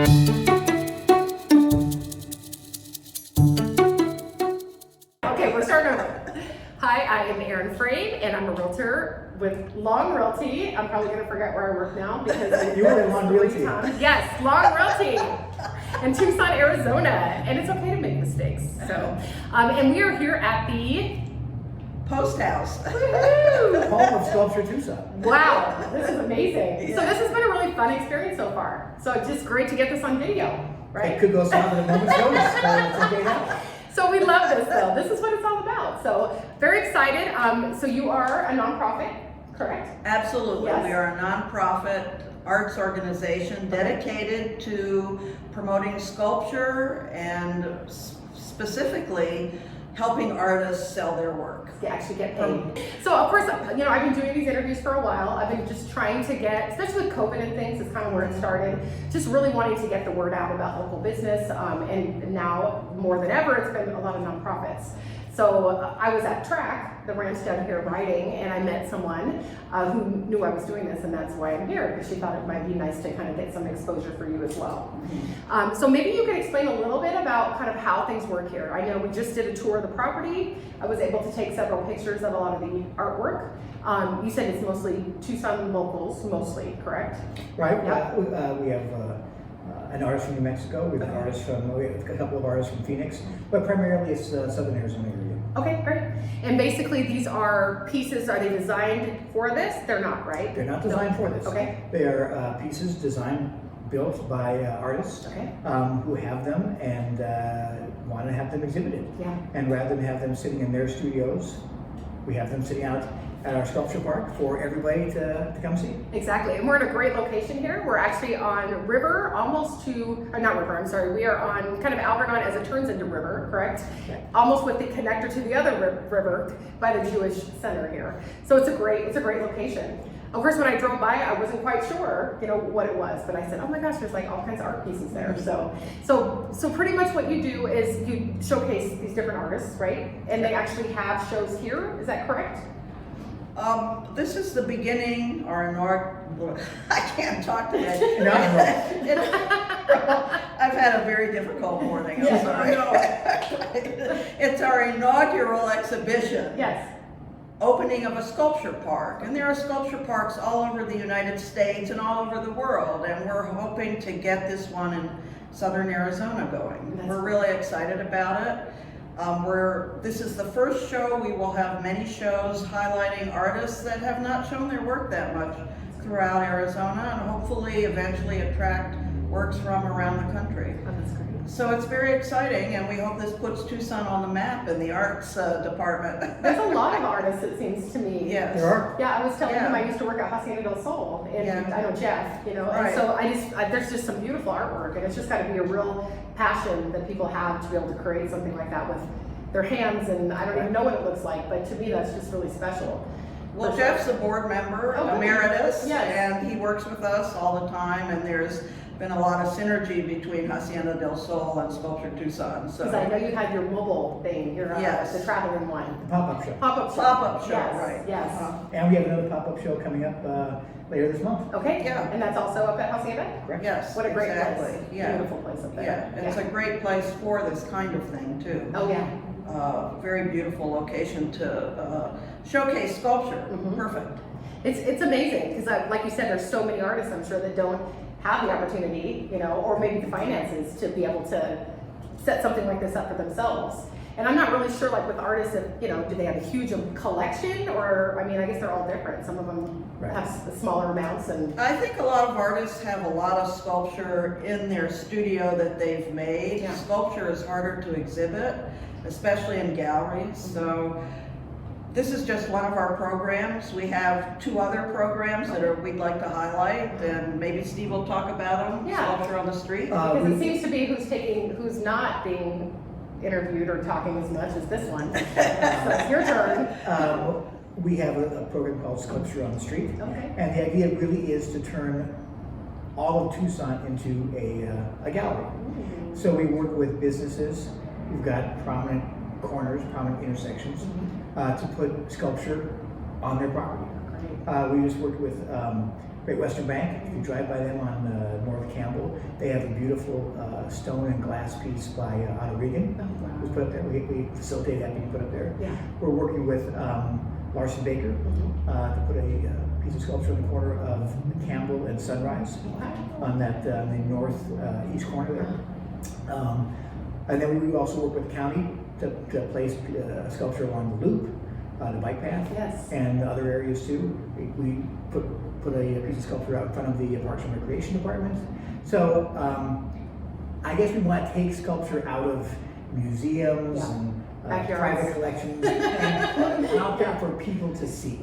Okay, we're starting over. Hi, I am Erin Frame, and I'm a realtor with Long Realty. I'm probably going to forget where I work now because you were in Long Realty. Yes, Long Realty in Tucson, Arizona, and it's okay to make mistakes. So, and we are here at the Post House. Home of Sculpture Tucson. Wow, this is amazing. Yeah. So this has been a really fun experience so far. So it's just great to get this on video, right? It could go south at a moment's notice, but it's okay now. So we love this though. This is what it's all about. So very excited. So you are a nonprofit, correct? Absolutely. Yes. We are a nonprofit arts organization dedicated to promoting sculpture and specifically helping artists sell their work. To actually get paid. So of course, I've been doing these interviews for a while. I've been just trying to get, especially with COVID and things, it's kind of where it started, just really wanting to get the word out about local business. And now more than ever, it's been a lot of nonprofits. So I was at Track, the ranch down here, riding, and I met someone who knew I was doing this, and that's why I'm here, because she thought it might be nice to kind of get some exposure for you as well. So maybe you could explain a little bit about kind of how things work here. I know we just did a tour of the property. I was able to take several pictures of a lot of the artwork. You said it's mostly Tucson locals, mostly, correct? Right. Yeah. We have an artist from New Mexico. We have we have a couple of artists from Phoenix, but primarily it's Southern Arizona area. Okay, great. And basically these are pieces, are they designed for this? They're not, right? They're not designed for this. Okay. They are pieces built by artists who have them and want to have them exhibited. Yeah. And rather than have them sitting in their studios, we have them sitting out at our sculpture park for everybody to come see. Exactly, and we're in a great location here. We're actually on River, we are on kind of Alvernon as it turns into River, correct? Okay. Almost with the connector to the other river by the Jewish Center here. So it's a great location. Of course, when I drove by, I wasn't quite sure, what it was, but I said, oh my gosh, there's like all kinds of art pieces there. So pretty much what you do is you showcase these different artists, right? And they actually have shows here, is that correct? This is the beginning, I can't talk today. I've had a very difficult morning, I'm sorry. It's our inaugural exhibition. Yes. Opening of a sculpture park, and there are sculpture parks all over the United States and all over the world, and we're hoping to get this one in Southern Arizona going. We're really excited about it. This is the first show. We will have many shows highlighting artists that have not shown their work that much throughout Arizona, and hopefully eventually attract works from around the country. Oh, that's great. So it's very exciting, and we hope this puts Tucson on the map in the arts department. There's a lot of artists, it seems to me. Yes. There are. Yeah, I was telling him I used to work at Hacienda del Sol, and I know Jeff, Right. and so there's just some beautiful artwork, and it's just got to be a real passion that people have to be able to create something like that with their hands, and I don't even know what it looks like, but to me that's just really special. Well, Jeff's a board member, emeritus, Yes. and he works with us all the time, and there's been a lot of synergy between Hacienda del Sol and Sculpture Tucson. So Because I know you had your mobile thing, your Yes. the traveling one. The pop-up show. Pop-up show. Yes, Right. Yes. And we have another pop-up show coming up later this month. Okay. Yeah. And that's also up at Hacienda? Correct? Yes, What a great exactly. place. Yeah. Beautiful place up there. Yeah, it's a great place for this kind of thing too. Oh yeah. Very beautiful location to showcase sculpture. Mhm. Perfect. It's amazing because, like you said, there's so many artists I'm sure that don't have the opportunity, or maybe the finances to be able to set something like this up for themselves. And I'm not really sure, like with artists, if do they have a huge collection, or I guess they're all different. Some of them have smaller amounts, and I think a lot of artists have a lot of sculpture in their studio that they've made. Yeah. Sculpture is harder to exhibit, especially in galleries. So this is just one of our programs. We have 2 other programs that we'd like to highlight, and maybe Steve will talk about them. Yeah. Sculpture on the Street. because it seems to be who's not being interviewed or talking as much as this one. So it's your turn. We have a program called Sculpture on the Street. Okay. And the idea really is to turn all of Tucson into a gallery. Mm-hmm. So we work with businesses. We've got prominent corners, prominent intersections to put sculpture on their property. Great. We just worked with Great Western Bank. If you drive by them on North Campbell, they have a beautiful stone and glass piece by Otto Regan. Oh, wow. Was put up there. We facilitate that being put up there. Yeah. We're working with Larson Baker to put a piece of sculpture in the corner of Campbell and Sunrise on that the northeast corner there. And then we also work with the county to place a sculpture along the loop, the bike path, Yes. and other areas too. We put a piece of sculpture out in front of the Parks and Recreation Department. So I guess we want to take sculpture out of museums and Backyards. private collections and put them out there for people to see.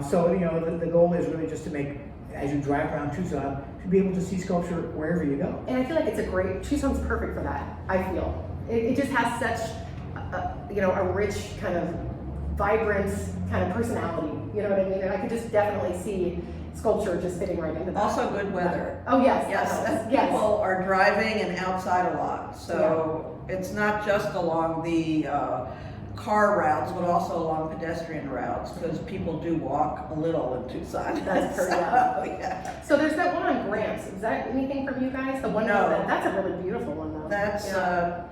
So you know, the goal is really just to make, as you drive around Tucson, to be able to see sculpture wherever you go. And I feel like it's a great, Tucson's perfect for that, I feel. It just has such, you know, a rich kind of vibrant kind of personality, you know what I mean? And I could just definitely see sculpture just fitting right into that. Also good weather. Oh, yes. Yes, and people are driving and outside a lot, so it's not just along the car routes, but also along pedestrian routes, because people do walk a little in Tucson. That's pretty yeah. So there's that one on Grants. Is that anything from you guys? The one No. that's a really beautiful one though. That's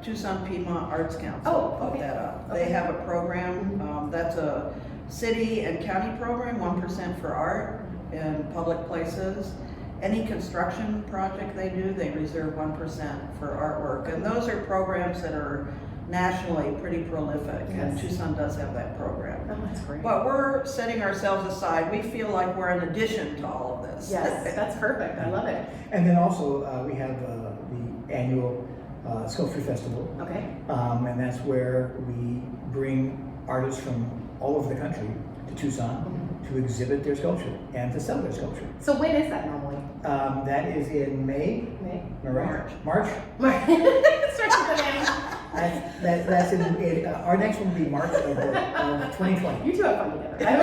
Tucson Pima Arts Council. Oh, put okay. that up. Okay. They have a program, that's a city and county program, 1% for art in public places. Any construction project they do, they reserve 1% for artwork. And those are programs that are nationally pretty prolific, and Yes. Tucson does have that program. Oh, that's great. But we're setting ourselves aside. We feel like we're an addition to all of this. Yes, that's perfect. I love it. And then also we have the annual Sculpture Festival, Okay. and that's where we bring artists from all over the country to Tucson to exhibit their sculpture and to sell their sculpture. So when is that normally? That is in May. May? March. March. Starts with an M. That's in our next one will be March of 2020. You two have fun together. I don't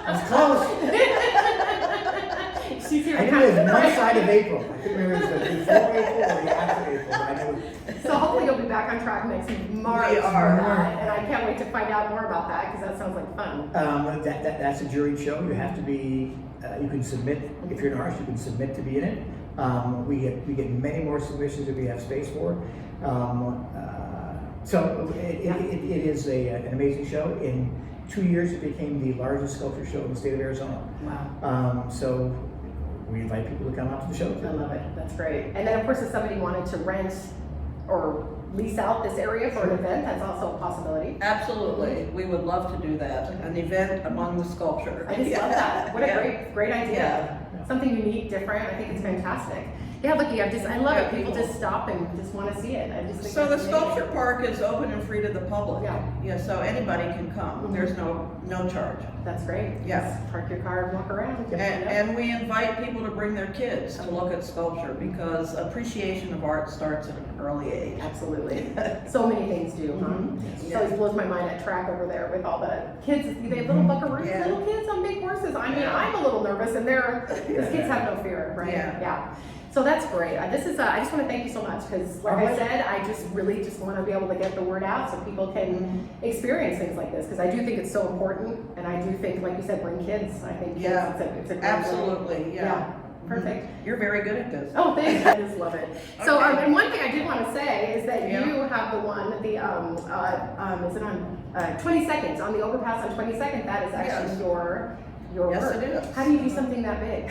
That's close. feel She's here I to knew it was kind one of- side of April. I couldn't remember if it was before April or the after April, but I know. So hopefully you'll be back on track next March. We are. And I can't wait to find out more about that because that sounds like fun. That's a juried show. You have to be. You can submit if you're an artist. You can submit to be in it. We get many more submissions if we have space for. So it is an amazing show. In 2 years, it became the largest sculpture show in the state of Arizona. Wow. So we invite people to come out to the show. I love it. That's great. And then, of course, if somebody wanted to rent or lease out this area for an event, that's also a possibility. Absolutely. We would love to do that. An event among the sculpture. I just love that. What a great idea. Yeah. Something unique, different. I think it's fantastic. Yeah, look, I love it. People just stop and just want to see it. I just think So the that's amazing. sculpture park is open and free to the public. Yeah. So anybody can come. There's no charge. That's great. Yeah. Just park your car and walk around. And we invite people to bring their kids to look at sculpture, because appreciation of art starts at an early age. Absolutely. So many things do, huh? It always blows my mind at track over there with all the kids. They have little buckaroos, Yeah. little kids on big horses. I mean, I'm a little nervous, and these kids have no fear, right? Yeah. So that's great. I just want to thank you so much because, like I said, I really want to be able to get the word out so people can experience things like this, because I do think it's so important, and I do think, like you said, bring kids. I think kids, it's a great way. Absolutely. Yeah. Perfect. You're very good at this. Oh, thanks. I just love it. So, Okay. and one thing I did want to say is that Yeah. you have the one, is it on 22nd, on the overpass on 22nd? That is actually Yes. your Yes, work. it is. How do you do something that big?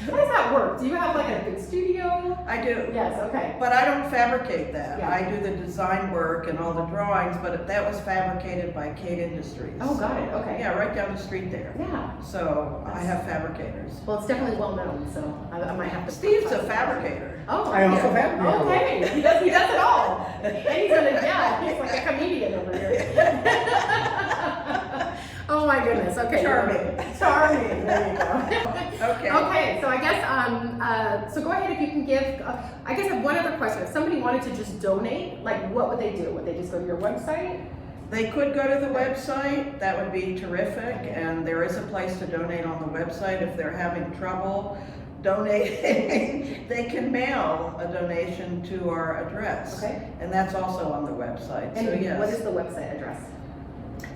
How does that work? Do you have like a big studio? I do. Yes, okay. But I don't fabricate that. Yeah. I do the design work and all the drawings, but that was fabricated by Kate Industries. Oh, got it, okay. Yeah, right down the street there. Yeah. So I have fabricators. Well, it's definitely well known, so I might have to. Steve's a fabricator. Oh, I also yeah. fabricate. Okay, he does it all. And he's like a comedian over here. Oh my goodness, okay. Charming. Charming, there you go. Okay. Okay, so I guess, so go ahead if you can give, I guess I have one other question. If somebody wanted to just donate, like what would they do? Would they just go to your website? They could go to the website, that would be terrific, and there is a place to donate on the website. If they're having trouble donating, they can mail a donation to our address. Okay. And that's also on the website, And so yes. what is the website address?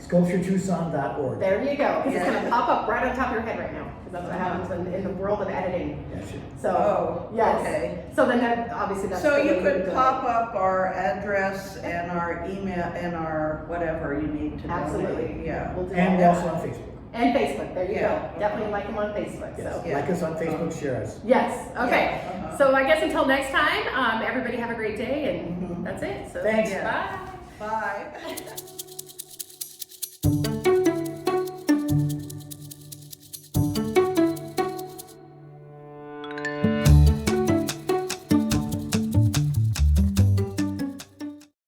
SculptureTucson.org. There you go. It's Yeah. gonna pop up right on top of your head right now. because that's what happens in the world of editing. Yeah, sure. So, Oh, yes. okay. So then that, obviously that's. So the way you we could do it. pop up our address and our email and our whatever you need to donate. Absolutely. Yeah. We'll do And all we're that. also on Facebook. And Facebook, there you Yeah. go. Definitely like them on Facebook, Yes. so. Yeah. Like us on Facebook, share us. Yes, okay. Yeah, uh-huh. So I guess until next time, everybody have a great day and that's it. So Thanks. Yeah. Bye. Bye.